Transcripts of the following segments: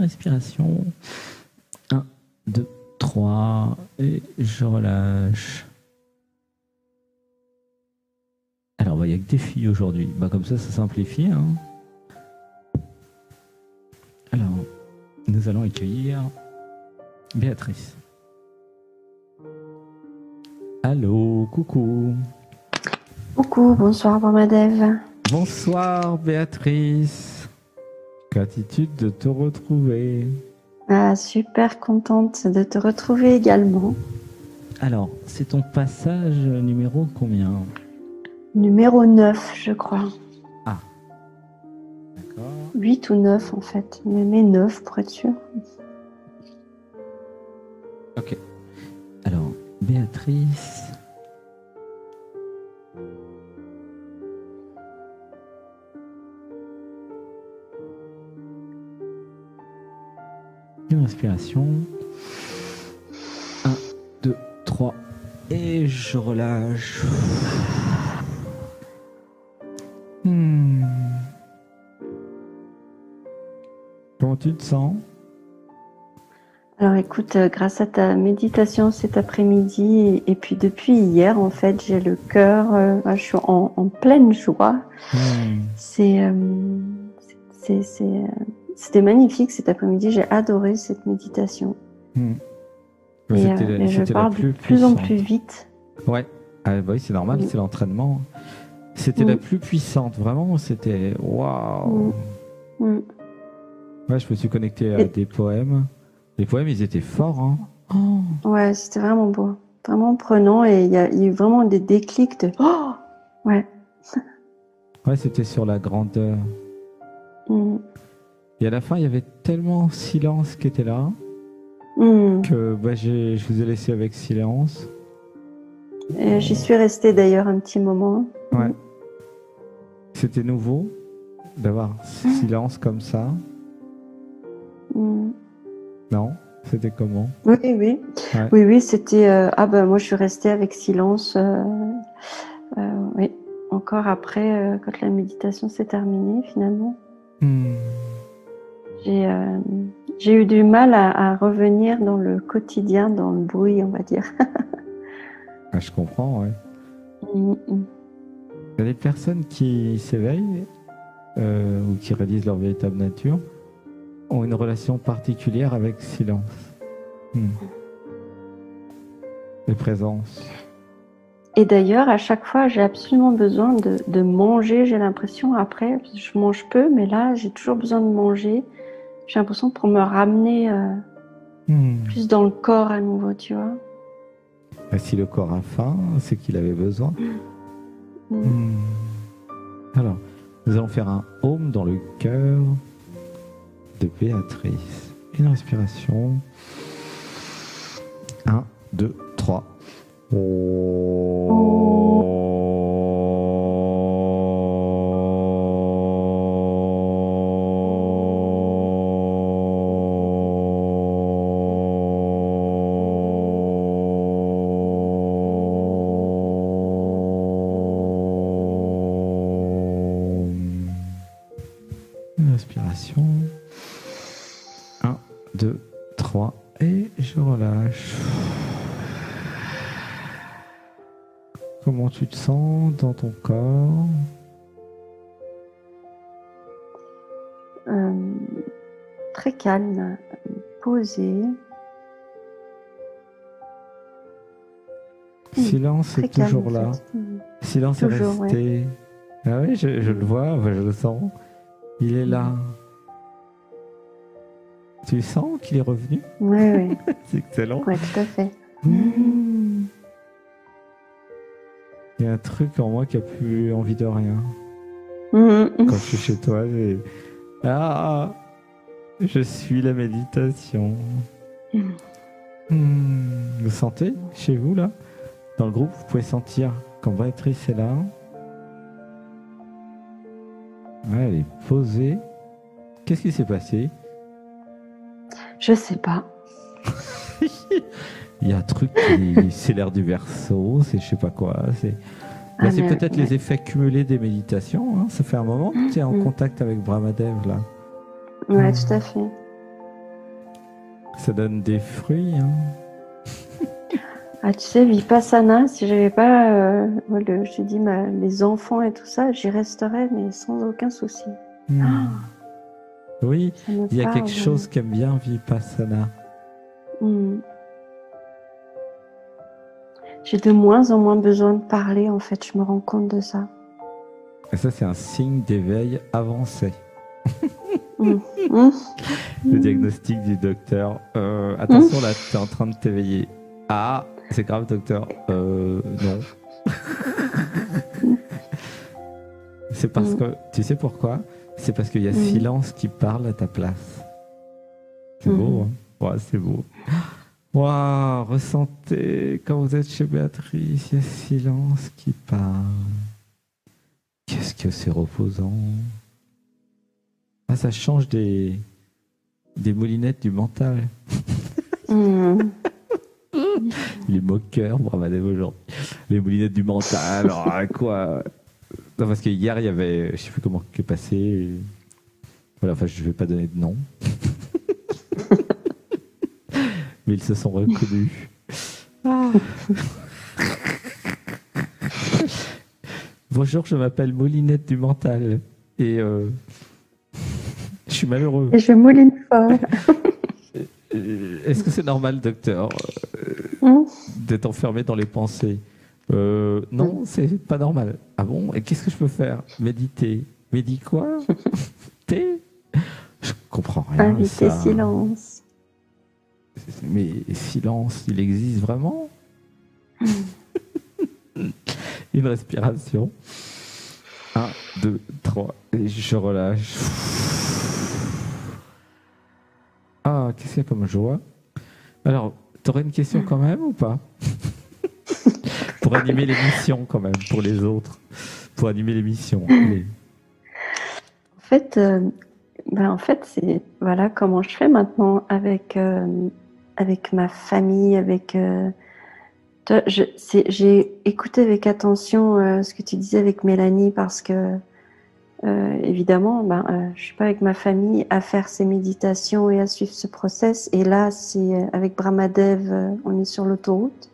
respiration. 1, 2, 3. Et je relâche. Alors, il n'y a que des filles aujourd'hui. Comme ça simplifie. Hein. Alors, nous allons accueillir Béatrice. Allô, coucou. Coucou, bonsoir Brahmadev. Bonsoir Béatrice. Gratitude de te retrouver. Ah, super contente de te retrouver également. Alors, c'est ton passage numéro combien ? Numéro 9, je crois. Ah. D'accord. 8 ou 9 en fait, mais 9 pour être sûr. Ok. Alors, Béatrice. Une respiration. 1, 2, 3. Et je relâche. Comment tu te sens ? Alors écoute, grâce à ta méditation cet après-midi et puis depuis hier en fait, j'ai le cœur, je suis en pleine joie. C'était magnifique cet après-midi, j'ai adoré cette méditation. Et je parle de plus en plus vite. Ouais, oui, c'est normal, c'est l'entraînement. C'était la plus puissante, vraiment, c'était waouh. Ouais, je me suis connecté à des poèmes. Les poèmes, ils étaient forts, hein. Oh. Ouais, c'était vraiment beau, vraiment prenant, et il y a eu vraiment des déclics de oh ouais. Ouais, c'était sur la grandeur. Et à la fin, il y avait tellement silence qui était là que je vous ai laissé avec silence. Et j'y suis restée d'ailleurs un petit moment. Ouais. C'était nouveau d'avoir silence comme ça. Non, c'était comment ? Oui, oui. Ouais. Oui, c'était... moi, je suis restée avec silence. Oui, encore après, quand la méditation s'est terminée, finalement. J'ai eu du mal à revenir dans le quotidien, dans le bruit, on va dire. Ah, je comprends, ouais. Il y a des personnes qui s'éveillent ou qui réalisent leur véritable nature ont une relation particulière avec silence et présence. Et d'ailleurs, à chaque fois, j'ai absolument besoin de manger, j'ai l'impression. Après, je mange peu, mais là, j'ai toujours besoin de manger. J'ai l'impression pour me ramener plus dans le corps à nouveau, tu vois. Et si le corps a faim, c'est qu'il avait besoin. Alors, nous allons faire un home dans le cœur de Béatrice. Une respiration. 1, 2, 3. Une respiration. 1, 2, 3. Et je relâche. Comment tu te sens dans ton corps ? Très calme, posé. Silence est toujours calme, là. en fait. Silence toujours, est resté. Ouais. Ah oui, je le vois, je le sens. Il est là. Tu sens qu'il est revenu ? Oui. C'est excellent. Oui, tout à fait. Il y a un truc en moi qui n'a plus envie de rien. Quand je suis chez toi, je suis la méditation. Vous sentez chez vous là ? Dans le groupe, vous pouvez sentir quand Béatrice est là. Ouais, elle est posée. Qu'est-ce qui s'est passé ? Je sais pas. Il y a un truc c'est l'air du Verseau, c'est je sais pas quoi. C'est peut-être les effets cumulés des méditations. Hein. Ça fait un moment que tu es en contact avec Brahmadev là. Ouais, tout à fait. Ça donne des fruits. Hein. Ah, tu sais, Vipassana, si j'avais pas, j'ai dit, les enfants et tout ça, j'y resterais, mais sans aucun souci. Ah, oui, il y a quelque vraiment. chose qu'aime bien Vipassana. J'ai de moins en moins besoin de parler, en fait, je me rends compte de ça. Et ça, c'est un signe d'éveil avancé. Le diagnostic du docteur. Attention, là, tu es en train de t'éveiller. Ah, c'est grave, docteur. Non. C'est parce que... Tu sais pourquoi? C'est parce qu'il y a silence qui parle à ta place. C'est beau, hein? Ouais, c'est beau. Waouh, ressentez, quand vous êtes chez Béatrice, il y a silence qui parle. Qu'est-ce que c'est reposant. Ah, ça change des moulinettes du mental. Les moqueurs, Bramadev aujourd'hui. Les moulinettes du mental, alors quoi? Non, parce que hier, il y avait, je sais plus comment c'est passé. Voilà, enfin, je vais pas donner de nom. Mais ils se sont reconnus. Ah. Bonjour, je m'appelle Moulinette du mental. Et je suis malheureux. Et je mouline fort. Est-ce que c'est normal, docteur, d'être enfermé dans les pensées? Non, c'est pas normal. Ah bon? Et qu'est-ce que je peux faire? Méditer. Médit quoi? Thé? Je comprends rien. Inviter silence. Mais silence, il existe vraiment? Une respiration. 1, 2, 3. Et je relâche. Ah, qu'est-ce qu'il y a comme joie? Alors, t'aurais une question quand même ou pas? Pour animer l'émission quand même, pour les autres. Pour animer l'émission. En fait, c'est voilà comment je fais maintenant avec ma famille, avec. J'ai écouté avec attention ce que tu disais avec Mélanie parce que évidemment, je suis pas avec ma famille à faire ces méditations et à suivre ce process. Et là, c'est avec Brahmadev, on est sur l'autoroute.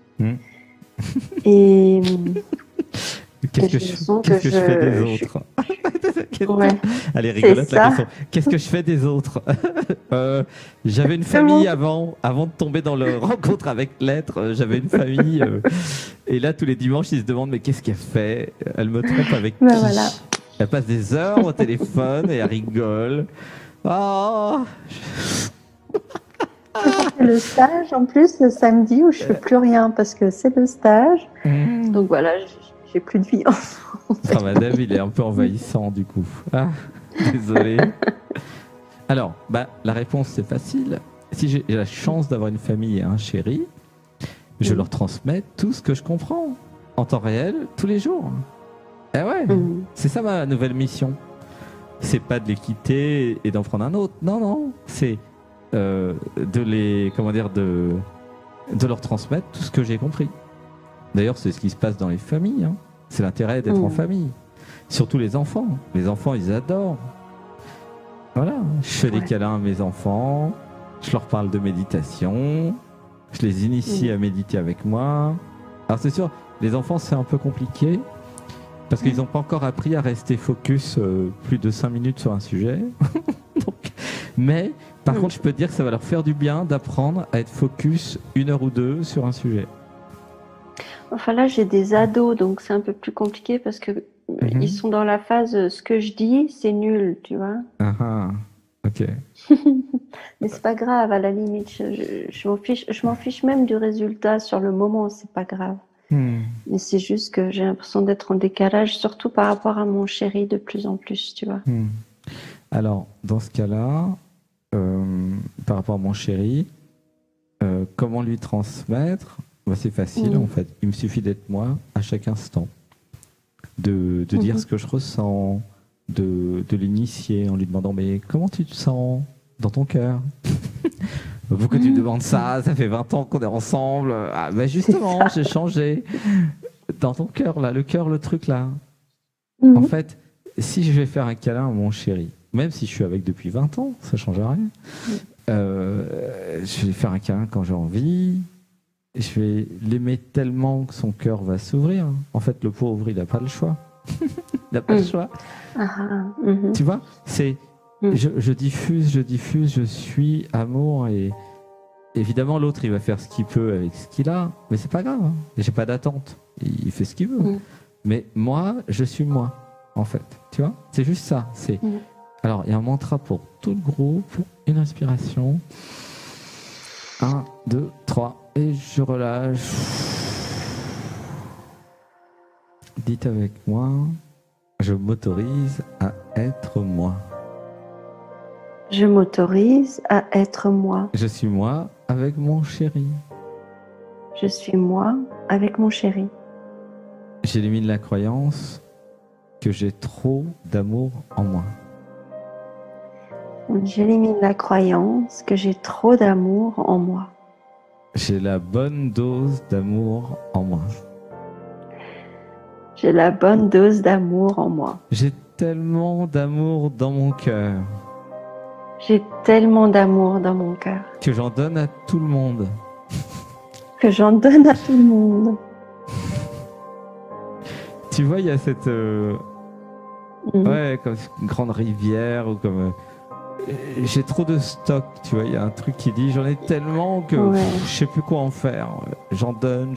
Et qu'est-ce que je fais des autres? Ouais, allez, rigolote la question. Qu'est-ce que je fais des autres? J'avais une famille avant de tomber dans le rencontre avec l'être. J'avais une famille. Et là, tous les dimanches, ils se demandent mais qu'est-ce qu'elle fait? Elle me trompe avec qui? Voilà. Elle passe des heures au téléphone et elle rigole. Oh. C'est le stage en plus le samedi où je fais plus rien parce que c'est le stage. Donc voilà, j'ai plus de vie. Brahmadev, il est un peu envahissant du coup. Ah, désolé. Alors, la réponse c'est facile. Si j'ai la chance d'avoir une famille et un chéri, je leur transmets tout ce que je comprends en temps réel, tous les jours. Eh ouais, c'est ça ma nouvelle mission. C'est pas de les quitter et d'en prendre un autre. Non, non, c'est de leur transmettre tout ce que j'ai compris. D'ailleurs, c'est ce qui se passe dans les familles. Hein. C'est l'intérêt d'être en famille. Surtout les enfants. Les enfants, ils adorent. Voilà, je fais des câlins à mes enfants, je leur parle de méditation, je les initie à méditer avec moi. Alors c'est sûr, les enfants, c'est un peu compliqué parce qu'ils n'ont pas encore appris à rester focus plus de 5 minutes sur un sujet. Mais par contre, je peux te dire que ça va leur faire du bien d'apprendre à être focus 1 heure ou 2 sur un sujet. Enfin là, j'ai des ados, donc c'est un peu plus compliqué parce que ils sont dans la phase ce que je dis, c'est nul, tu vois. Ah, ok. Mais c'est pas grave, à la limite, je m'en fiche même du résultat sur le moment, c'est pas grave. Mais c'est juste que j'ai l'impression d'être en décalage, surtout par rapport à mon chéri de plus en plus, tu vois. Alors, dans ce cas-là, par rapport à mon chéri, comment lui transmettre? C'est facile en fait. Il me suffit d'être moi à chaque instant. De dire ce que je ressens, de l'initier en lui demandant mais comment tu te sens dans ton cœur? Pourquoi tu me demandes ça? Ça fait 20 ans qu'on est ensemble. Ah, justement, j'ai changé. Dans ton cœur, là, le cœur, le truc là. En fait, si je vais faire un câlin à mon chéri, même si je suis avec depuis 20 ans, ça ne change rien. Je vais faire un câlin quand j'ai envie. Je vais l'aimer tellement que son cœur va s'ouvrir. En fait, le pauvre, il n'a pas le choix. Il n'a pas le choix. Tu vois, c'est je diffuse, je suis amour et évidemment l'autre il va faire ce qu'il peut avec ce qu'il a, mais c'est pas grave. Hein. J'ai pas d'attente. Il fait ce qu'il veut. Mais moi, je suis moi, en fait. Tu vois, c'est juste ça. C'est alors il y a un mantra pour tout le groupe. Une inspiration. 1, 2, 3 et je relâche. Dites avec moi. Je m'autorise à être moi. Je m'autorise à être moi. Je suis moi avec mon chéri. Je suis moi avec mon chéri. J'élimine la croyance que j'ai trop d'amour en moi. J'élimine la croyance que j'ai trop d'amour en moi. J'ai la bonne dose d'amour en moi. J'ai la bonne dose d'amour en moi. J'ai tellement d'amour dans mon cœur. J'ai tellement d'amour dans mon cœur. Que j'en donne à tout le monde. Que j'en donne à tout le monde. Tu vois, il y a cette... Ouais, comme une grande rivière ou comme... J'ai trop de stock, tu vois, il y a un truc qui dit j'en ai tellement que je sais plus quoi en faire. J'en donne.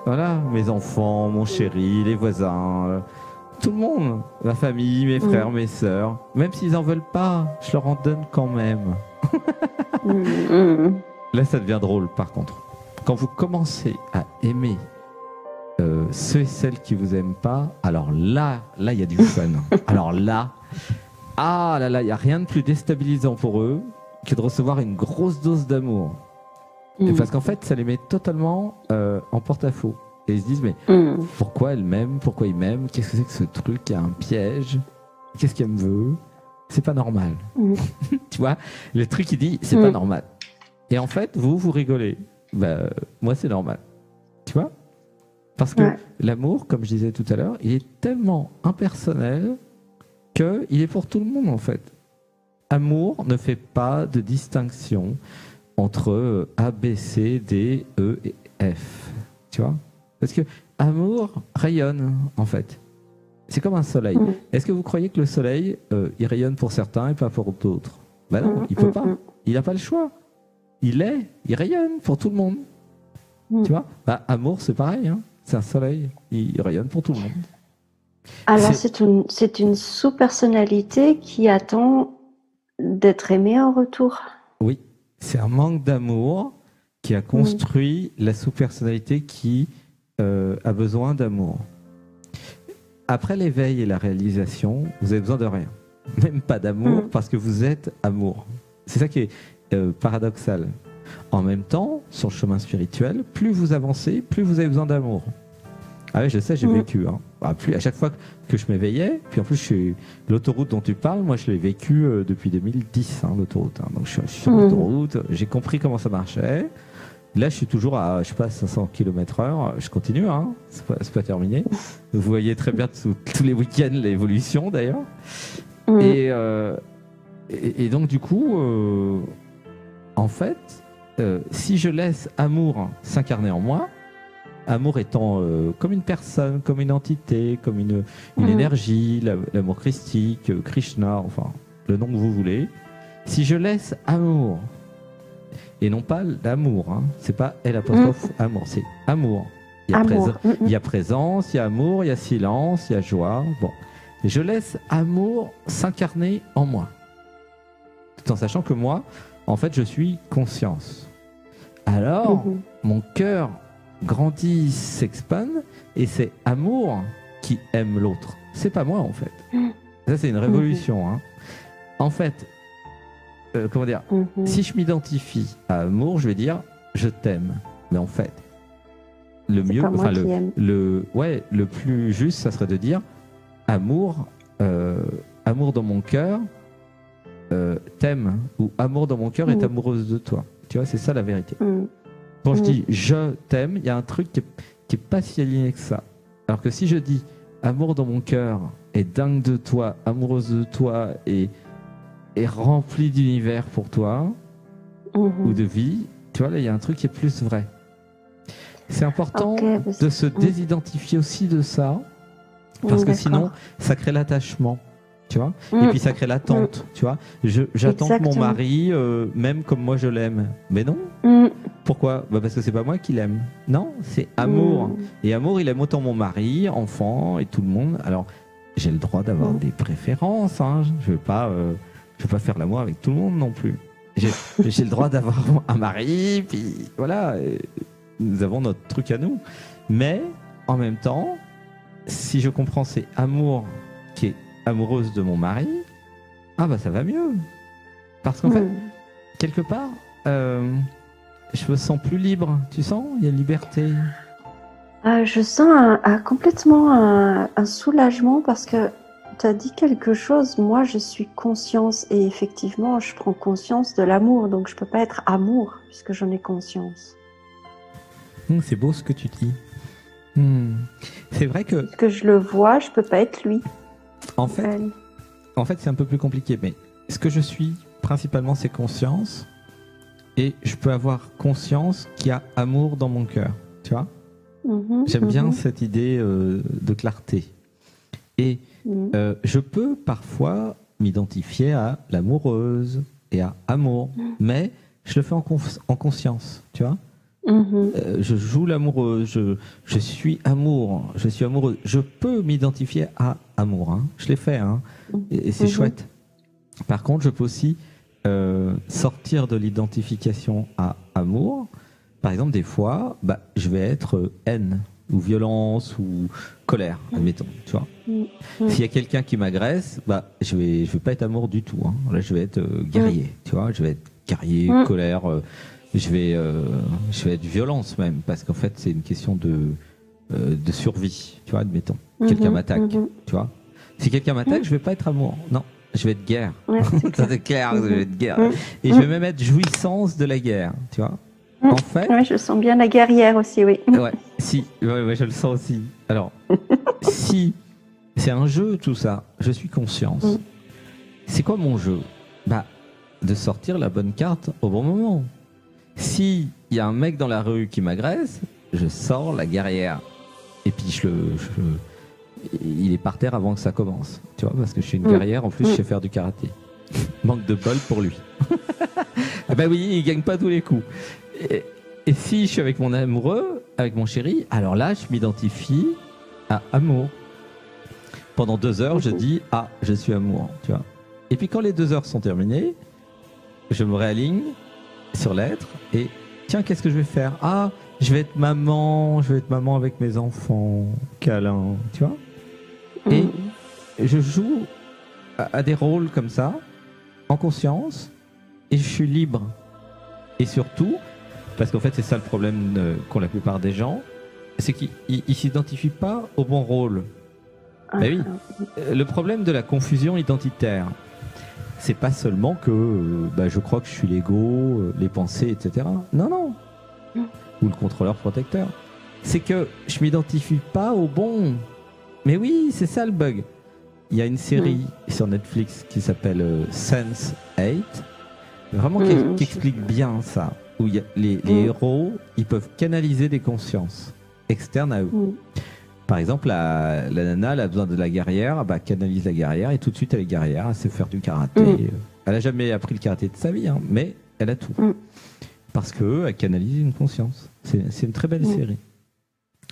Voilà, mes enfants, mon chéri, les voisins, tout le monde, ma famille, mes frères, mes sœurs. Même s'ils en veulent pas, je leur en donne quand même. Là, ça devient drôle par contre. Quand vous commencez à aimer ceux et celles qui vous aiment pas, alors là, il y a du fun. Alors là, il n'y a rien de plus déstabilisant pour eux que de recevoir une grosse dose d'amour. Parce qu'en fait, ça les met totalement en porte-à-faux. Et ils se disent, mais pourquoi elle m'aime? Pourquoi il m'aime? Qu'est-ce que c'est que ce truc? Il y a un piège? Qu'est-ce qu'elle me veut? C'est pas normal. Tu vois, le truc, il dit, c'est pas normal. Et en fait, vous rigolez. Bah, moi, c'est normal. Tu vois? Parce que l'amour, comme je disais tout à l'heure, il est tellement impersonnel qu'il est pour tout le monde, en fait. Amour ne fait pas de distinction entre A, B, C, D, E et F. Tu vois? Parce que amour rayonne, en fait. C'est comme un soleil. Est-ce que vous croyez que le soleil, il rayonne pour certains et pas pour d'autres? Ben non, il peut pas. Il n'a pas le choix. Il rayonne pour tout le monde. Tu vois? Bah, amour, c'est pareil. Hein. C'est un soleil. Il rayonne pour tout le monde. Alors, c'est une sous-personnalité qui attend d'être aimée en retour. Oui. C'est un manque d'amour qui a construit la sous-personnalité qui a besoin d'amour. Après l'éveil et la réalisation, vous avez besoin de rien. Même pas d'amour parce que vous êtes amour. C'est ça qui est paradoxal. En même temps, sur le chemin spirituel, plus vous avancez, plus vous avez besoin d'amour. Ah oui, je sais, j'ai vécu. Hein. À chaque fois que je m'éveillais, puis en plus, l'autoroute dont tu parles, moi je l'ai vécu depuis 2010, hein, l'autoroute. Hein. Donc je suis sur l'autoroute, j'ai compris comment ça marchait. Là, je suis toujours à, je sais pas, 500 km/h. Je continue, hein. C'est pas terminé. Vous voyez très bien tous les week-ends l'évolution, d'ailleurs. Et donc, du coup, en fait, si je laisse amour s'incarner en moi, amour étant comme une personne, comme une entité, comme une énergie, l'amour christique, Krishna, enfin, le nom que vous voulez. Si je laisse amour, et non pas l'amour, hein, c'est pas L' amour, c'est amour. Il y a présence, il y a amour, il y a silence, il y a joie. Bon, je laisse amour s'incarner en moi, tout en sachant que moi, en fait, je suis conscience. Alors, mon cœur grandit, s'expande, et c'est amour qui aime l'autre. C'est pas moi, en fait. Ça, c'est une révolution. Hein. En fait, comment dire, si je m'identifie à amour, je vais dire je t'aime. Mais en fait, le mieux, enfin le plus juste, ça serait de dire amour, amour dans mon cœur t'aime, ou amour dans mon cœur est amoureuse de toi. Tu vois, c'est ça la vérité. Quand je dis je t'aime, il y a un truc qui est pas si aligné que ça. Alors que si je dis amour dans mon cœur est dingue de toi, amoureuse de toi, et est rempli d'univers pour toi ou de vie, tu vois, là, il y a un truc qui est plus vrai. C'est important de se désidentifier aussi de ça, parce que sinon, ça crée l'attachement, tu vois. Et puis, ça crée l'attente, tu vois. J'attends que mon mari m'aime comme moi je l'aime. Mais non. Pourquoi? Parce que c'est pas moi qui l'aime. Non, c'est amour. Et amour, il aime autant mon mari, enfant et tout le monde. Alors, j'ai le droit d'avoir des préférences. Hein. Je veux pas faire l'amour avec tout le monde non plus. J'ai le droit d'avoir un mari, puis voilà. Nous avons notre truc à nous. Mais, en même temps, si je comprends c'est amour qui est amoureuse de mon mari, ça va mieux. Parce qu'en fait, quelque part, je me sens plus libre. Tu sens? Il y a liberté. Je sens complètement un soulagement parce que tu as dit quelque chose. Moi, je suis conscience et effectivement, je prends conscience de l'amour. Donc, je ne peux pas être amour puisque j'en ai conscience. C'est beau ce que tu dis. C'est vrai que... Parce que je le vois, je ne peux pas être lui. En fait, c'est un peu plus compliqué. Mais ce que je suis, principalement, c'est conscience. Et je peux avoir conscience qu'il y a amour dans mon cœur. Tu vois? J'aime bien cette idée de clarté. Et je peux parfois m'identifier à l'amoureuse et à amour. Mais je le fais en conscience. Tu vois? Je joue l'amoureuse, je suis amour, je suis amoureuse. Je peux m'identifier à amour, hein. Je l'ai fait, hein. Et c'est chouette. Par contre, je peux aussi sortir de l'identification à amour. Par exemple, des fois, je vais être haine ou violence ou colère, admettons, tu vois. S'il y a quelqu'un qui m'agresse, je vais pas être amour du tout, hein. Là, je vais être guerrier, tu vois. Je vais être guerrier, colère. Je vais être violence même, parce qu'en fait, c'est une question de survie, tu vois, admettons. Quelqu'un m'attaque, tu vois. Si quelqu'un m'attaque, je vais pas être amour. Non, je vais être guerre. Ça, c'est clair, je vais être guerre. Et je vais même être jouissance de la guerre, tu vois. En fait... Oui, je sens bien la guerrière aussi, oui. Ouais, je le sens aussi. Alors, si c'est un jeu, tout ça, je suis conscience. C'est quoi mon jeu? De sortir la bonne carte au bon moment. Si il y a un mec dans la rue qui m'agresse, je sors la guerrière. Et puis il est par terre avant que ça commence. Tu vois, parce que je suis une guerrière, en plus je sais faire du karaté. Manque de bol pour lui. Oui, il gagne pas tous les coups. Et si je suis avec mon amoureux, avec mon chéri, alors là je m'identifie à amour. Pendant 2 heures, je dis je suis amour, tu vois. Et puis quand les 2 heures sont terminées, je me réaligne sur l'être et tiens, qu'est-ce que je vais faire? Je vais être maman avec mes enfants, câlin, tu vois. Et je joue à des rôles comme ça, en conscience, et je suis libre. Et surtout, parce qu'en fait c'est ça le problème qu'ont la plupart des gens, c'est qu'ils s'identifient pas au bon rôle. Oui. Le problème de la confusion identitaire, c'est pas seulement que je crois que je suis l'ego, les pensées, etc. Non. Ou le contrôleur protecteur. C'est que je m'identifie pas au bon. Mais oui, c'est ça le bug. Il y a une série sur Netflix qui s'appelle Sense8, vraiment qui explique bien ça. Où il y a les héros, ils peuvent canaliser des consciences externes à eux. Par exemple, la nana, elle a besoin de la guerrière, canalise la guerrière et tout de suite elle est guerrière, elle sait faire du karaté. Elle n'a jamais appris le karaté de sa vie, hein, mais elle a tout. Parce qu'elle canalise une conscience. C'est une très belle série.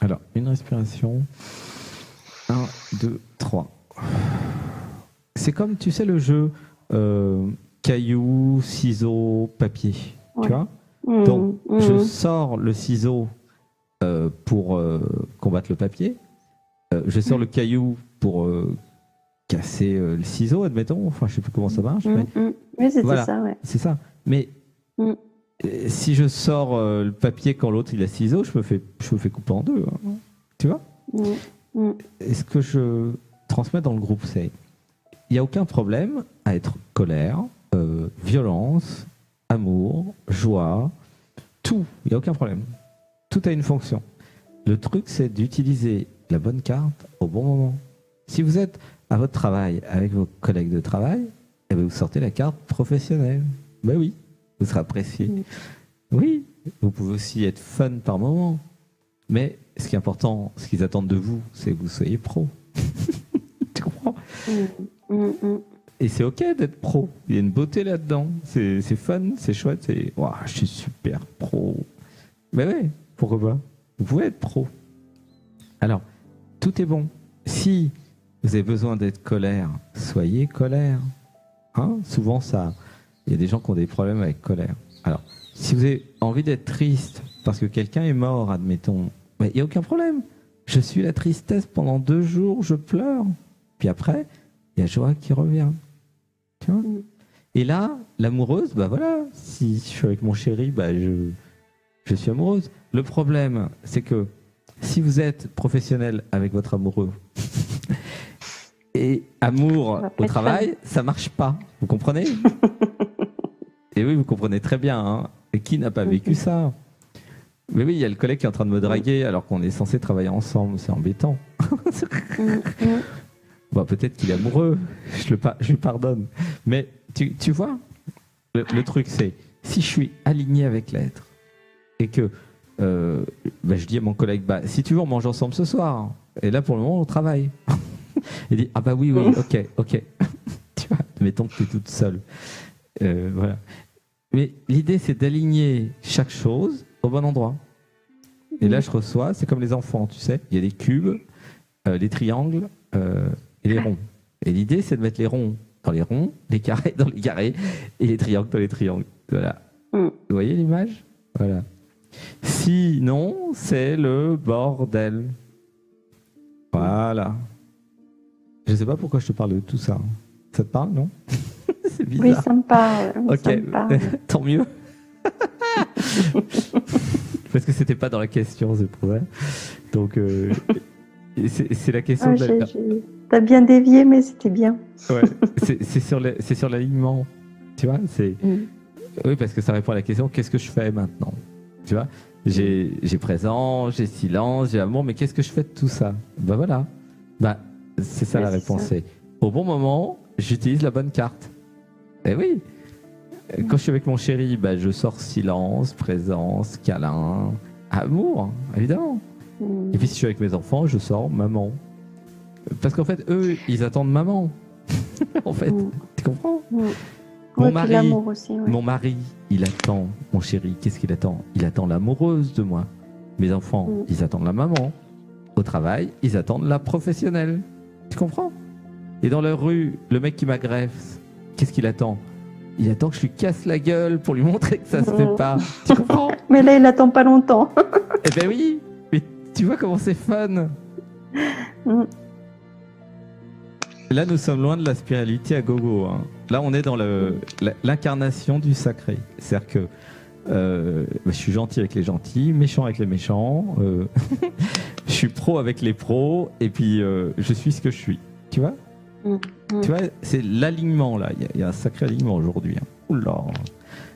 Alors, une respiration. 1, 2, 3. C'est comme, tu sais, le jeu cailloux, ciseaux, papier. Tu vois? Donc, je sors le ciseau pour combattre le papier. Je sors le caillou pour casser le ciseau, admettons. Enfin, je sais plus comment ça marche. Mais c'était ça, ouais. C'est ça. Mais si je sors le papier quand l'autre il a ciseau, je me fais couper en deux. Hein. Tu vois? Et ce que je transmets dans le groupe, c'est il n'y a aucun problème à être colère, violence, amour, joie, tout. Il n'y a aucun problème. Tout a une fonction. Le truc, c'est d'utiliser la bonne carte au bon moment. Si vous êtes à votre travail avec vos collègues de travail, et bien vous sortez la carte professionnelle. Ben oui, vous serez apprécié. Oui, vous pouvez aussi être fun par moment. Mais ce qui est important, ce qu'ils attendent de vous, c'est que vous soyez pro. Tu comprends? Et c'est ok d'être pro. Il y a une beauté là-dedans. C'est fun, c'est chouette. C'est wow, je suis super pro. Mais ouais, pourquoi pas? Vous pouvez être pro. Alors, tout est bon. Si vous avez besoin d'être colère, soyez colère. Hein? Souvent, il y a des gens qui ont des problèmes avec colère. Alors, si vous avez envie d'être triste parce que quelqu'un est mort, admettons, il n'y a aucun problème. Je suis la tristesse pendant 2 jours, je pleure. Puis après, il y a joie qui revient. Tu vois? Et là, l'amoureuse, voilà, si je suis avec mon chéri, je suis amoureuse. Le problème, c'est que si vous êtes professionnel avec votre amoureux et amour au travail, ça marche pas. Vous comprenez? Et oui, vous comprenez très bien. Hein. Et qui n'a pas vécu ça? Mais oui, il y a le collègue qui est en train de me draguer alors qu'on est censé travailler ensemble. C'est embêtant. Peut-être qu'il est amoureux. Je lui pardonne. Mais tu vois, le truc, c'est si je suis aligné avec l'être et que je dis à mon collègue, si tu veux, on mange ensemble ce soir. Et là, pour le moment, on travaille. Il dit, oui, ok. Tu vois, mettons que tu es toute seule. Voilà. Mais l'idée, c'est d'aligner chaque chose au bon endroit. Et là, je reçois, c'est comme les enfants, tu sais. Il y a des cubes, les triangles et les ronds. Et l'idée, c'est de mettre les ronds dans les ronds, les carrés dans les carrés et les triangles dans les triangles. Voilà. Vous voyez l'image? Voilà. Sinon, c'est le bordel. Voilà. Je ne sais pas pourquoi je te parle de tout ça. Ça te parle, non? C'est bizarre. Oui, ça me parle. Ok, ça me parle. Tant mieux. Parce que c'était pas dans la question, c'est pour ça. Donc, c'est la question. T'as bien dévié, mais c'était bien. Ouais, c'est sur l'alignement. Tu vois, oui, parce que ça répond à la question qu'est-ce que je fais maintenant? Tu vois, j'ai présent, j'ai silence, j'ai amour, mais qu'est-ce que je fais de tout ça? Voilà. C'est ça la réponse. C'est au bon moment, j'utilise la bonne carte. Eh oui. Quand je suis avec mon chéri, je sors silence, présence, câlin, amour, évidemment. Et puis si je suis avec mes enfants, je sors maman. Parce qu'en fait, eux, ils attendent maman. En fait, tu comprends? Mon mari, il attend, mon chéri, qu'est-ce qu'il attend? Il attend l'amoureuse de moi. Mes enfants, ils attendent la maman. Au travail, ils attendent la professionnelle. Tu comprends? Et dans la rue, le mec qui m'agresse, qu'est-ce qu'il attend? Il attend que je lui casse la gueule pour lui montrer que ça se fait pas. Tu comprends? Mais là, il attend pas longtemps. Eh ben oui, mais tu vois comment c'est fun. Là, nous sommes loin de la spiritualité à gogo. Hein. Là, on est dans l'incarnation du sacré. C'est-à-dire que je suis gentil avec les gentils, méchant avec les méchants. Je suis pro avec les pros, et puis je suis ce que je suis. Tu vois? Tu vois, c'est l'alignement là. Il y a un sacré alignement aujourd'hui. Hein. Oula.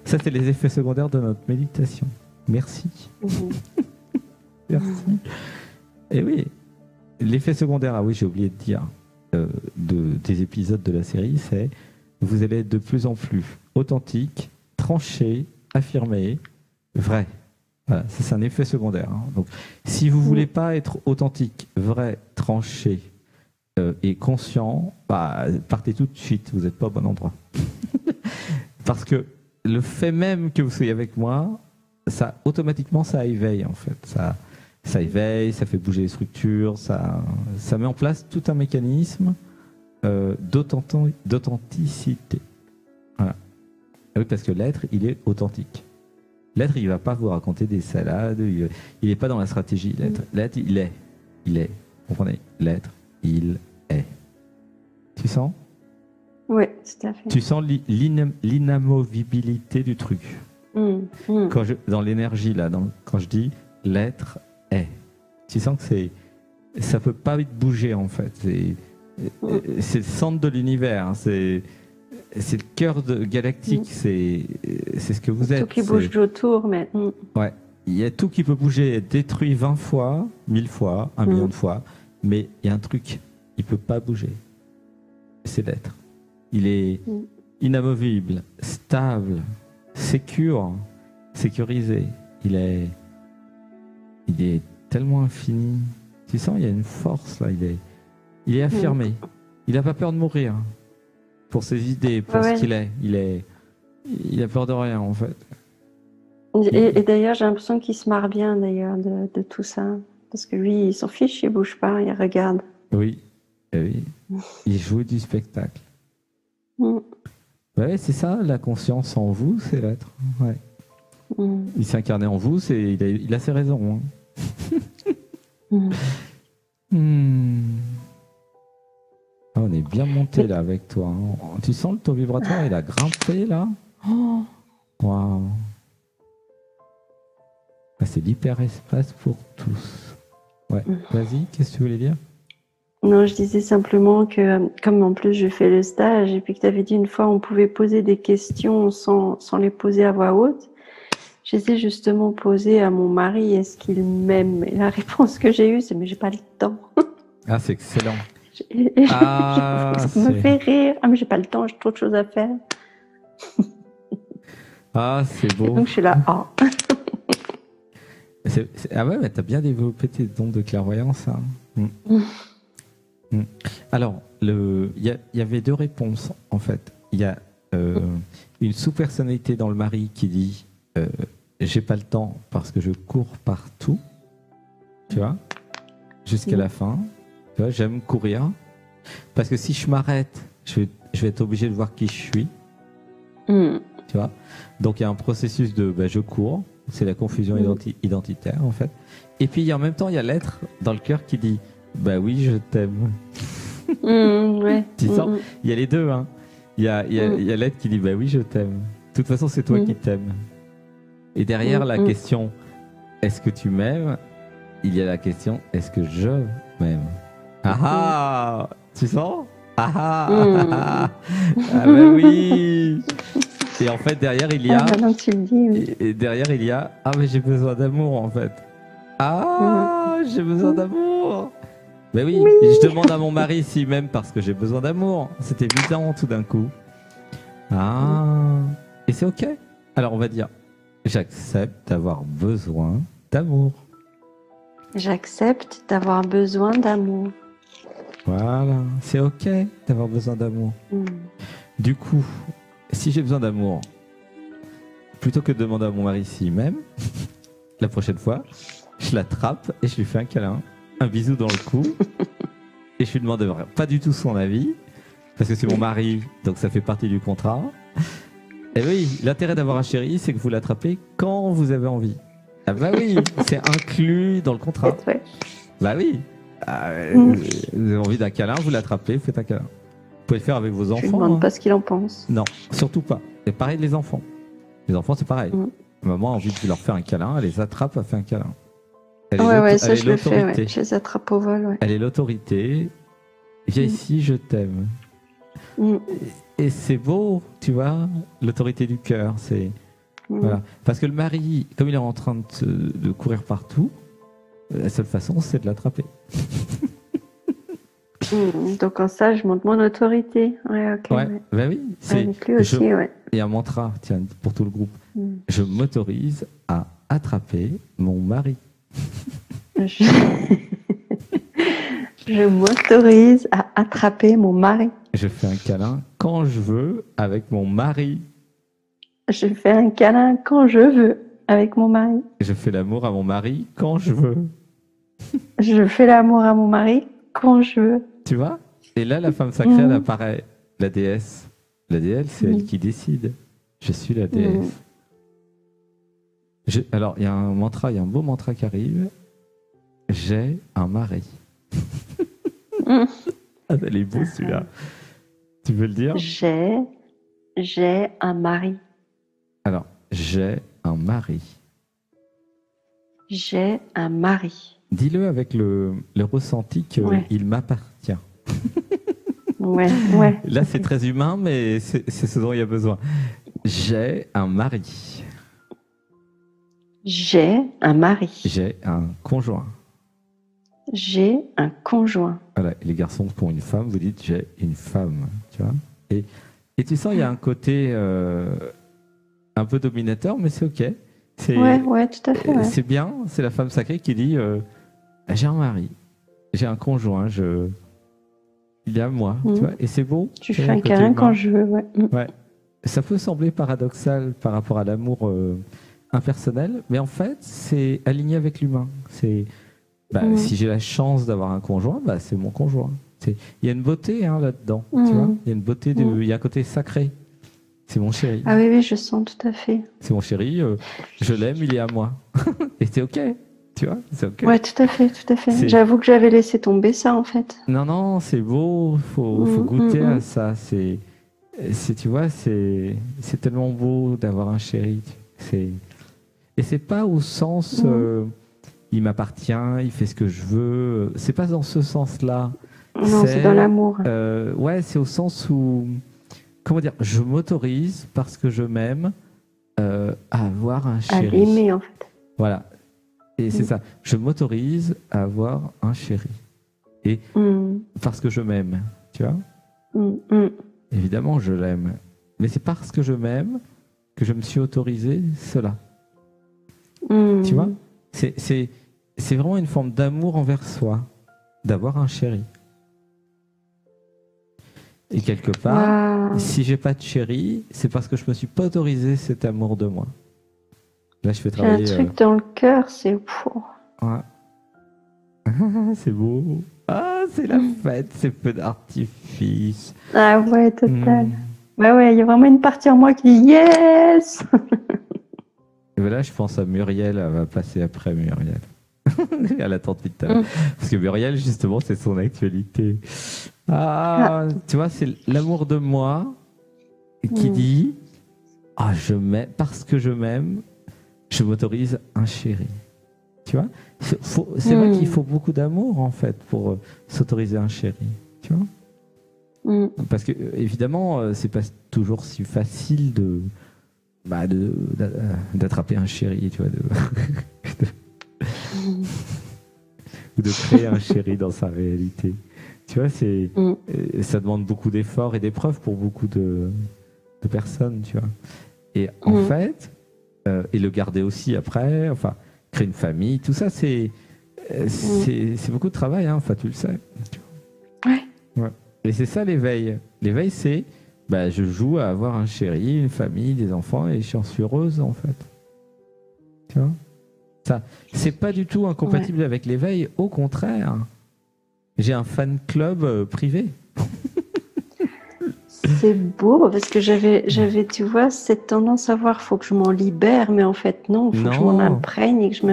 Ça, c'est les effets secondaires de notre méditation. Merci. Merci. Et oui, l'effet secondaire, j'ai oublié de dire, des épisodes de la série, c'est vous allez être de plus en plus authentique, tranché, affirmé, vrai. Voilà, ça, c'est un effet secondaire. Hein. Donc, si vous voulez pas être authentique, vrai, tranché, et conscient, partez tout de suite, vous n'êtes pas au bon endroit. Parce que le fait même que vous soyez avec moi, ça automatiquement ça éveille en fait. Ça éveille, ça fait bouger les structures, ça met en place tout un mécanisme d'authenticité. Voilà. Oui, parce que l'être, il est authentique. L'être, il ne va pas vous raconter des salades, il n'est pas dans la stratégie. L'être, il est. Vous comprenez? L'être, il est. Tu sens? Oui, tout à fait. Tu sens l'inamovibilité du truc. Dans l'énergie, là, quand je dis l'être est. Tu sens que ça peut pas bouger, en fait. C'est le centre de l'univers. Hein. C'est le cœur galactique. C'est ce que vous êtes. Tout qui bouge autour, mais... Ouais. Il y a tout qui peut bouger, être détruit 20 fois, 1000 fois, 1 million de fois. Mais il y a un truc, il ne peut pas bouger. C'est l'être. Il est inamovible, stable, sécurisé. Il est tellement infini. Tu sens, il y a une force là. Il est affirmé. Il n'a pas peur de mourir pour ses idées, pour ce qu'il est. Il a peur de rien en fait. Et d'ailleurs, j'ai l'impression qu'il se marre bien d'ailleurs de tout ça. Parce que lui, il s'en fiche, il bouge pas, il regarde. Oui, oui. Il joue du spectacle. Ouais, c'est ça, la conscience en vous, c'est l'être. Ouais. Il s'est incarné en vous, il a ses raisons. Hein. Ah, on est bien monté là avec toi. Hein. Tu sens le taux vibratoire, il a grimpé là. Waouh. Ah, c'est l'hyper-espace pour tous. Ouais, vas-y, qu'est-ce que tu voulais dire? Non, je disais simplement que, comme en plus je fais le stage, et puis que tu avais dit une fois on pouvait poser des questions sans les poser à voix haute, j'essaie justement de poser à mon mari, est-ce qu'il m'aime? Et la réponse que j'ai eue, c'est mais j'ai pas le temps. Ah, c'est excellent. Ça me fait rire. Ah, mais j'ai pas le temps, j'ai trop de choses à faire. Ah, c'est beau. Et donc je suis là, ah. Ah ouais, mais t'as bien développé tes dons de clairvoyance. Hein. Alors, il y avait deux réponses en fait. Il y a une sous-personnalité dans le mari qui dit j'ai pas le temps parce que je cours partout, tu vois, jusqu'à la fin. Tu vois, j'aime courir parce que si je m'arrête, je vais être obligé de voir qui je suis. Tu vois. Donc il y a un processus de je cours. C'est la confusion identitaire en fait. Et puis en même temps, il y a l'être dans le cœur qui dit bah oui, je t'aime. Ouais. Tu sens, il y a les deux. Hein. Il y a l'être qui dit bah oui, je t'aime. De toute façon, c'est toi qui t'aimes. Et derrière la question est-ce que tu m'aimes, il y a la question est-ce que je m'aime. Ah ah, tu sens? Ah ah, ah bah oui. Et en fait, derrière, il y a... tu le dis, oui. Et derrière, il y a... Ah, mais j'ai besoin d'amour, en fait. Ah, j'ai besoin d'amour. Ben oui, je demande à mon mari s'il m'aime parce que j'ai besoin d'amour. C'est évident, tout d'un coup. Ah, et c'est OK. Alors, on va dire, j'accepte d'avoir besoin d'amour. J'accepte d'avoir besoin d'amour. Voilà, c'est OK d'avoir besoin d'amour. Du coup... Si j'ai besoin d'amour, plutôt que de demander à mon mari s'il m'aime, la prochaine fois, je l'attrape et je lui fais un câlin, un bisou dans le cou, et je lui demande pas du tout son avis, parce que c'est mon mari, donc ça fait partie du contrat. Et oui, l'intérêt d'avoir un chéri, c'est que vous l'attrapez quand vous avez envie. Ah bah oui, c'est inclus dans le contrat. Bah oui. Vous avez envie d'un câlin, vous l'attrapez, vous faites un câlin. Vous pouvez le faire avec vos enfants. Je ne demande pas ce qu'il en pense. Non, surtout pas. Et pareil les enfants. Les enfants, c'est pareil. Maman a envie de leur faire un câlin, elle les attrape, elle fait un câlin. Ça je le fais, ouais. Je les attrape au vol. Ouais. Elle est l'autorité. Viens ici, je t'aime. Et c'est beau, tu vois, l'autorité du cœur. C'est voilà. Parce que le mari, comme il est en train de courir partout, la seule façon, c'est de l'attraper. Donc en ça, je montre mon autorité. Ouais, ok. Ouais. Bah oui. Avec lui aussi, ouais. Il y a un mantra, tiens, pour tout le groupe. Je m'autorise à attraper mon mari. Je m'autorise à attraper mon mari. Je fais un câlin quand je veux avec mon mari. Je fais un câlin quand je veux avec mon mari. Je fais l'amour à mon mari quand je veux. Je fais l'amour à mon mari quand je veux. Tu vois? Et là, la femme sacrée, elle apparaît. La déesse. La déesse, c'est elle qui décide. Je suis la déesse. Alors, il y a un mantra, il y a un beau mantra qui arrive. J'ai un mari. Ah, elle est beau celui-là. Tu veux le dire? J'ai un mari. Alors, j'ai un mari. J'ai un mari. Dis-le avec le ressenti qu'il m'appartient. Ouais. Là, c'est très humain, mais c'est ce dont il y a besoin. J'ai un mari. J'ai un mari. J'ai un conjoint. J'ai un conjoint. Voilà, et les garçons qui ont une femme, vous dites j'ai une femme, tu vois. Et Et tu sens, il y a un côté un peu dominateur, mais c'est ok. Ouais, tout à fait. Ouais. C'est bien, c'est la femme sacrée qui dit j'ai un mari, j'ai un conjoint, il est à moi, tu vois, et c'est beau. Tu fais un câlin quand je veux, ouais. Ouais. Ça peut sembler paradoxal par rapport à l'amour impersonnel, mais en fait, c'est aligné avec l'humain. Si j'ai la chance d'avoir un conjoint, c'est mon conjoint. Il y a une beauté là-dedans, tu vois. Il y a une beauté, il y a un côté sacré. C'est mon chéri. Ah oui, je sens tout à fait. C'est mon chéri, je l'aime, il est à moi. Et c'est ok, tu vois, c'est ok. Ouais, tout à fait. J'avoue que j'avais laissé tomber ça, en fait. Non, c'est beau, faut goûter à ça. Tu vois, c'est tellement beau d'avoir un chéri. Et c'est pas au sens il m'appartient, il fait ce que je veux. C'est pas dans ce sens-là. Non, c'est dans l'amour. Ouais, c'est au sens où, comment dire, je m'autorise parce que je m'aime à avoir un chéri. À l'aimer, en fait. Voilà. Et c'est ça. Je m'autorise à avoir un chéri. Et parce que je m'aime, tu vois. Évidemment, je l'aime. Mais c'est parce que je m'aime que je me suis autorisé cela. Tu vois, c'est vraiment une forme d'amour envers soi, d'avoir un chéri. Et quelque part, si j'ai pas de chéri, c'est parce que je me suis pas autorisé cet amour de moi. Là, je fais travailler. J'ai un truc dans le cœur, c'est ouais. C'est beau. Ah, c'est la fête, c'est peu d'artifice. Ah ouais, total. Ouais, il y a vraiment une partie en moi qui dit yes. Et là, je pense à Muriel, elle va passer après Muriel. Elle attend depuis tout à l'heure. Parce que Muriel, justement, c'est son actualité. Tu vois, c'est l'amour de moi qui dit je m'aime, parce que je m'aime, je m'autorise un chéri. Tu vois, c'est vrai qu'il faut beaucoup d'amour, en fait, pour s'autoriser un chéri. Tu vois, parce que, évidemment, c'est pas toujours si facile d'attraper un chéri, tu vois, ou de créer un chéri dans sa réalité. Tu vois, ça demande beaucoup d'efforts et d'épreuves pour beaucoup de personnes, tu vois. Et en fait, et le garder aussi après, enfin, créer une famille, tout ça, c'est beaucoup de travail, enfin, tu le sais. Tu vois. Ouais. Et c'est ça l'éveil. L'éveil, c'est je joue à avoir un chéri, une famille, des enfants, et je suis heureuse, en fait. Tu vois, ça, c'est pas du tout incompatible avec l'éveil, au contraire. J'ai un fan club privé. C'est beau, parce que j'avais, tu vois, cette tendance à voir, faut que je m'en libère, mais en fait, non, faut que je m'en imprègne et que je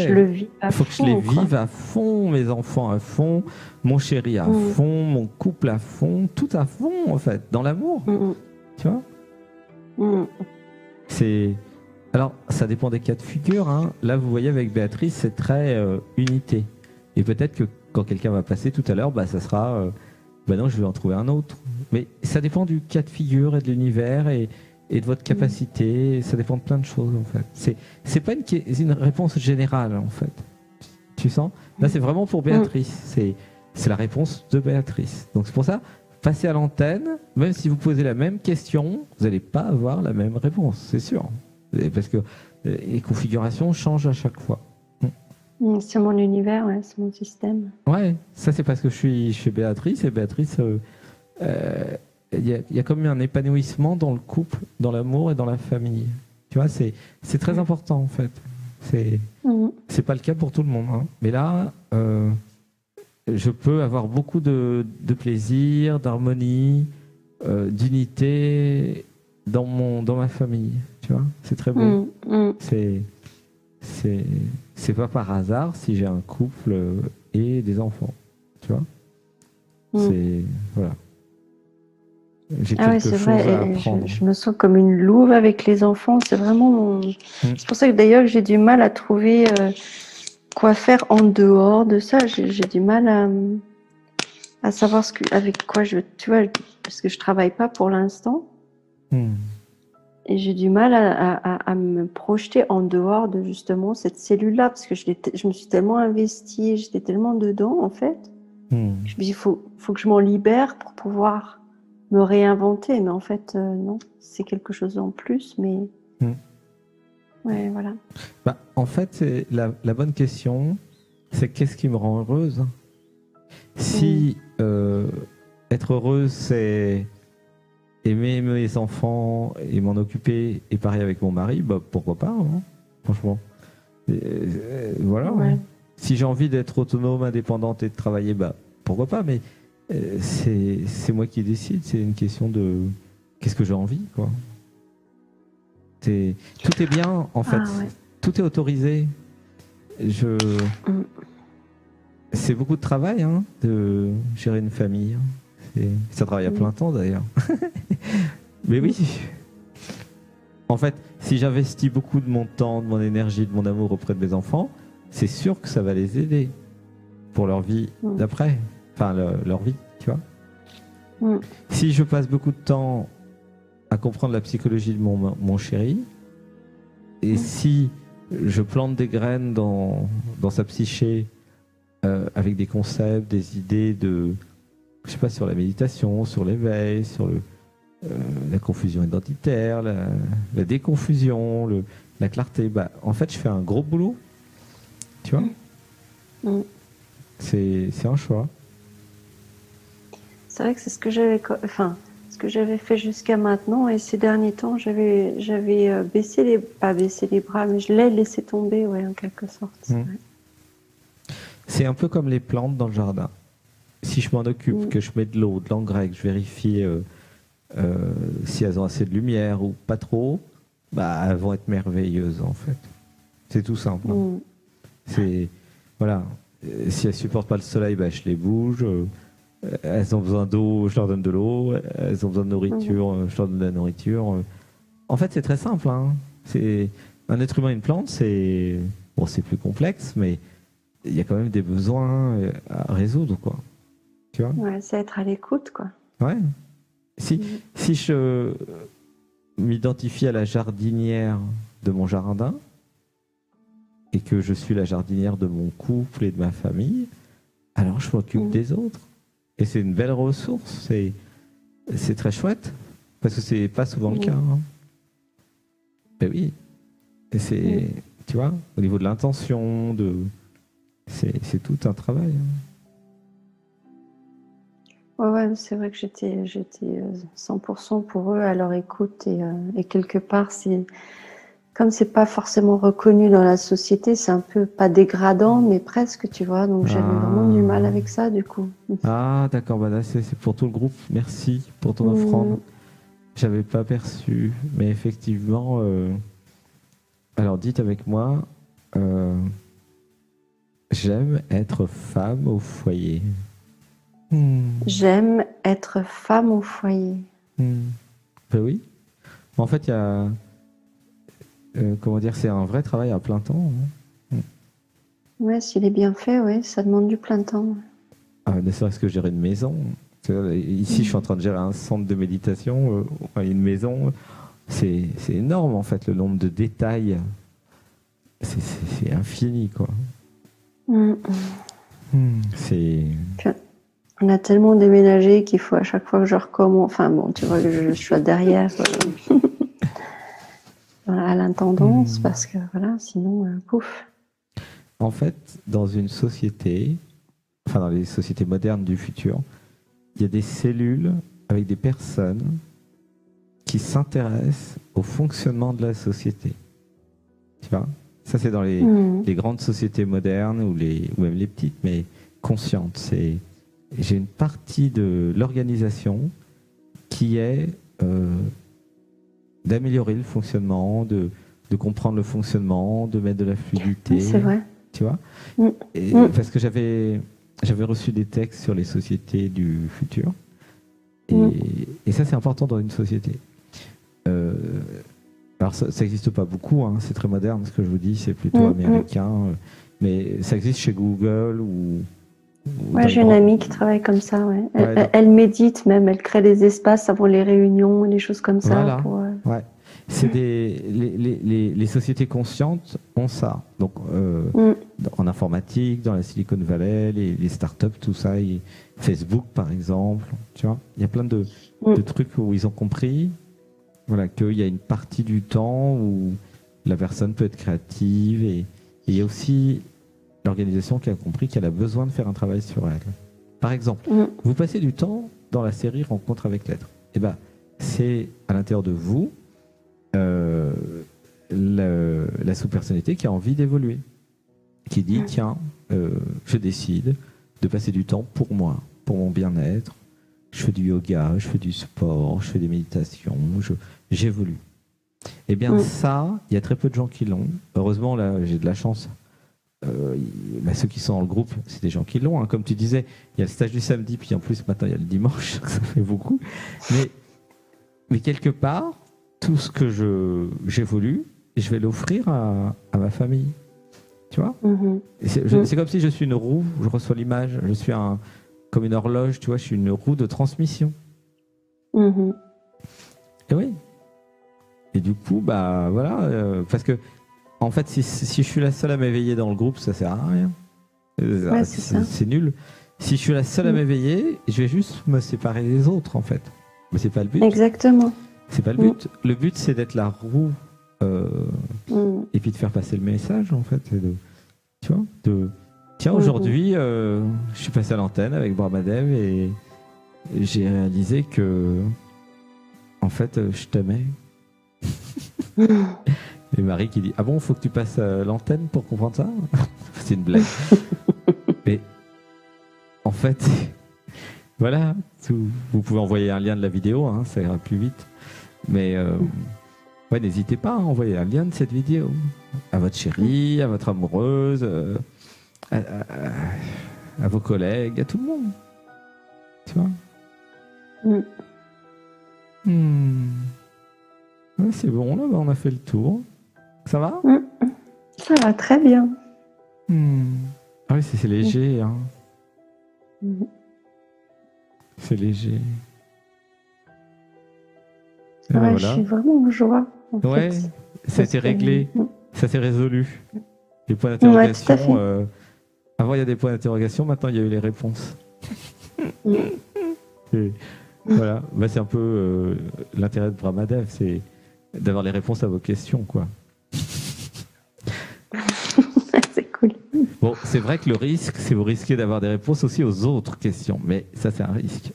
le vis à fond. Faut que je les vive à fond, mes enfants à fond, mon chéri à fond, mon couple à fond, tout à fond, en fait, dans l'amour. Tu vois, Alors, ça dépend des cas de figure. Là, vous voyez, avec Béatrice, c'est très unité. Et peut-être que quand quelqu'un va passer tout à l'heure, ça sera non, je vais en trouver un autre. Mais ça dépend du cas de figure et de l'univers et de votre capacité. Ça dépend de plein de choses, en fait. C'est pas une réponse générale, en fait. Tu sens? Là, c'est vraiment pour Béatrice. C'est la réponse de Béatrice. Donc, c'est pour ça, passez à l'antenne, même si vous posez la même question, vous n'allez pas avoir la même réponse, c'est sûr. Parce que les configurations changent à chaque fois. C'est mon univers, c'est mon système. Ouais, ça c'est parce que je suis chez Béatrice, et Béatrice, il y a comme un épanouissement dans le couple, dans l'amour et dans la famille. Tu vois, c'est très important, en fait. C'est pas le cas pour tout le monde. Mais là, je peux avoir beaucoup de plaisir, d'harmonie, d'unité dans ma famille. Tu vois, c'est très beau. C'est pas par hasard si j'ai un couple et des enfants, tu vois. Voilà. J'ai quelque chose à apprendre. Je me sens comme une louve avec les enfants. C'est vraiment C'est pour ça que d'ailleurs j'ai du mal à trouver quoi faire en dehors de ça. J'ai du mal à savoir avec quoi tu vois, parce que je travaille pas pour l'instant. Et j'ai du mal à me projeter en dehors de justement cette cellule-là, parce que je me suis tellement investie, j'étais tellement dedans, en fait. Je me dis, il faut que je m'en libère pour pouvoir me réinventer, mais en fait, non, c'est quelque chose en plus, mais ouais, voilà. Bah, en fait, la bonne question, c'est qu'est-ce qui me rend heureuse? Si être heureuse, c'est aimer mes enfants et m'en occuper et pareil avec mon mari, bah, pourquoi pas, hein, franchement. Voilà. Ouais. Hein. Si j'ai envie d'être autonome, indépendante et de travailler, bah, pourquoi pas, mais c'est moi qui décide, c'est une question de qu'est-ce que j'ai envie, quoi. Tout est bien, en fait. Ouais. Tout est autorisé. C'est beaucoup de travail, hein, de gérer une famille. Ça travaille à plein temps, d'ailleurs. Mais oui. En fait, si j'investis beaucoup de mon temps, de mon énergie, de mon amour auprès de mes enfants, c'est sûr que ça va les aider pour leur vie d'après. Enfin, leur vie, tu vois. Si je passe beaucoup de temps à comprendre la psychologie de mon chéri, et si je plante des graines dans sa psyché avec des concepts, des idées je sais pas, sur la méditation, sur l'éveil, sur la confusion identitaire, la déconfusion, la clarté, bah, en fait, je fais un gros boulot, tu vois. C'est un choix. C'est vrai que c'est ce que j'avais fait jusqu'à maintenant, et ces derniers temps, j'avais pas baissé les bras, mais je l'ai laissé tomber, ouais, en quelque sorte. C'est un peu comme les plantes dans le jardin. Si je m'en occupe, que je mets de l'eau, de l'engrais, que je vérifie si elles ont assez de lumière ou pas trop, bah, elles vont être merveilleuses, en fait. C'est tout simple. C'est, voilà. Si elles supportent pas le soleil, bah, je les bouge. Elles ont besoin d'eau, je leur donne de l'eau. Elles ont besoin de nourriture, je leur donne de la nourriture. En fait, c'est très simple. Hein. Un être humain, une plante, c'est plus complexe, mais il y a quand même des besoins à résoudre, quoi. Tu vois ? Ouais, c'est être à l'écoute, quoi. Ouais. Si je m'identifie à la jardinière de mon jardin et que je suis la jardinière de mon couple et de ma famille, alors je m'occupe des autres. Et c'est une belle ressource. C'est très chouette parce que c'est pas souvent le cas. Hein. Ben oui. Et tu vois, au niveau de l'intention, c'est tout un travail. Hein. Ouais, c'est vrai que j'étais 100% pour eux, à leur écoute, et quelque part, comme c'est pas forcément reconnu dans la société, c'est un peu pas dégradant, mais presque, tu vois. Donc j'avais vraiment du mal avec ça, du coup. Ah, d'accord. Bah là, c'est pour tout le groupe. Merci pour ton offrande. J'avais pas perçu, mais effectivement. Alors, dites avec moi. J'aime être femme au foyer. J'aime être femme au foyer. Ben oui. En fait, il y a... comment dire, c'est un vrai travail à plein temps. Hein. Ouais, s'il est bien fait, ouais, ça demande du plein temps. Ne serait-ce que gérer une maison. Ici, je suis en train de gérer un centre de méditation, une maison. C'est énorme, en fait, le nombre de détails. C'est infini, quoi. C'est... On a tellement déménagé qu'il faut à chaque fois que je recommence. Enfin bon, tu vois, je suis derrière à l'intendance parce que voilà, sinon, pouf. En fait, dans une société, enfin dans les sociétés modernes du futur, il y a des cellules avec des personnes qui s'intéressent au fonctionnement de la société. Tu vois ? Ça, c'est dans les grandes sociétés modernes ou même les petites, mais conscientes. J'ai une partie de l'organisation qui est d'améliorer le fonctionnement, de comprendre le fonctionnement, de mettre de la fluidité. C'est vrai. Tu vois ? Parce que j'avais reçu des textes sur les sociétés du futur. Et ça, c'est important dans une société. Alors, ça n'existe pas beaucoup, hein, c'est très moderne ce que je vous dis, c'est plutôt américain. Mais ça existe chez Google ou ouais, j'ai une amie qui travaille comme ça. Ouais. Elle médite même, elle crée des espaces avant les réunions, des choses comme ça. Voilà. Ouais. C'est les sociétés conscientes ont ça. Donc, en informatique, dans la Silicon Valley, les startups, tout ça, ils Facebook, par exemple. Tu vois, il y a plein de trucs où ils ont compris, voilà, qu'il y a une partie du temps où la personne peut être créative et il y a aussi l'organisation qui a compris qu'elle a besoin de faire un travail sur elle. Par exemple, vous passez du temps dans la série Rencontre avec l'être. Eh ben, c'est à l'intérieur de vous la sous-personnalité qui a envie d'évoluer, qui dit tiens, je décide de passer du temps pour moi, pour mon bien-être. Je fais du yoga, je fais du sport, je fais des méditations, j'évolue. Eh bien ça, il y a très peu de gens qui l'ont. Heureusement, là, j'ai de la chance. Ceux qui sont dans le groupe, c'est des gens qui l'ont. Hein. Comme tu disais, il y a le stage du samedi, puis en plus maintenant il y a le dimanche, ça fait beaucoup. Mais quelque part, tout ce que j'évolue, je vais l'offrir à ma famille. Tu vois, c'est comme si je suis une roue, je reçois l'image, je suis comme une horloge, tu vois, je suis une roue de transmission. Et oui. Et du coup, bah voilà, parce que en fait, si je suis la seule à m'éveiller dans le groupe, ça sert à rien. Ouais, c'est nul. Si je suis la seule à m'éveiller, je vais juste me séparer des autres, en fait. Mais c'est pas le but. Exactement. C'est pas le but. Le but, c'est d'être la roue et puis de faire passer le message, en fait. Tu vois, tiens, aujourd'hui, je suis passé à l'antenne avec Brahmadev et j'ai réalisé que, en fait, je t'aimais. Et Marie qui dit ah bon, faut que tu passes l'antenne pour comprendre ça. C'est une blague. Mais en fait, voilà, vous pouvez envoyer un lien de la vidéo, hein, ça ira plus vite. Mais ouais, n'hésitez pas à envoyer un lien de cette vidéo à votre chérie, à votre amoureuse, à vos collègues, à tout le monde. Tu vois. Ouais, c'est bon, là, on a fait le tour. Ça va? Ça va très bien. Ah oui, c'est léger. Hein. C'est léger. Ouais, voilà. Je suis vraiment en joie. Ouais, ça a été réglé. Ça s'est résolu. Les points d'interrogation. Avant, il y a des points d'interrogation. Maintenant, il y a eu les réponses. Voilà. Bah, c'est un peu l'intérêt de Brahmadev, c'est d'avoir les réponses à vos questions, quoi. C'est cool. Bon, c'est vrai que le risque, c'est vous risquez d'avoir des réponses aussi aux autres questions, mais ça, c'est un risque.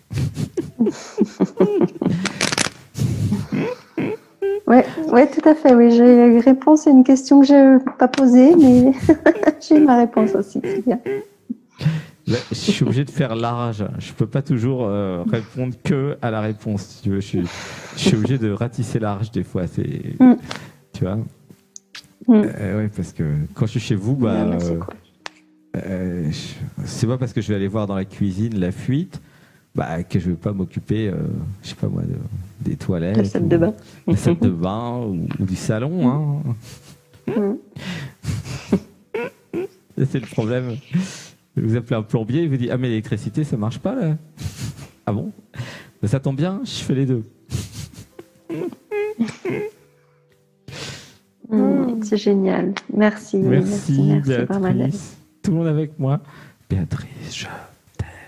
Ouais, tout à fait. Oui, j'ai eu réponse à une question que je n'ai pas posée, mais j'ai eu ma réponse aussi. C'est bien. Là, je suis obligé de faire large. Je peux pas toujours répondre que à la réponse. Si tu veux, je suis obligé de ratisser large des fois. Tu vois. Ouais, parce que quand je suis chez vous, bah, c'est pas parce que je vais aller voir dans la cuisine la fuite, bah, que je vais pas m'occuper, je sais pas moi, des toilettes, la salle de bain, ou du salon. Hein. C'est le problème. Vous appelez un plombier, il vous dit ah mais l'électricité ça marche pas là. Ah bon? Ben, ça tombe bien, je fais les deux. C'est génial. Merci Béatrice. Tout le monde avec moi. Béatrice,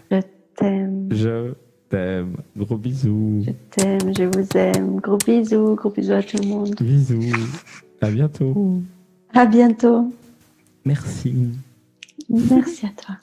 je t'aime. Je t'aime. Gros bisous. Je t'aime, je vous aime. Gros bisous à tout le monde. Bisous. À bientôt. À bientôt. Merci. Merci à toi.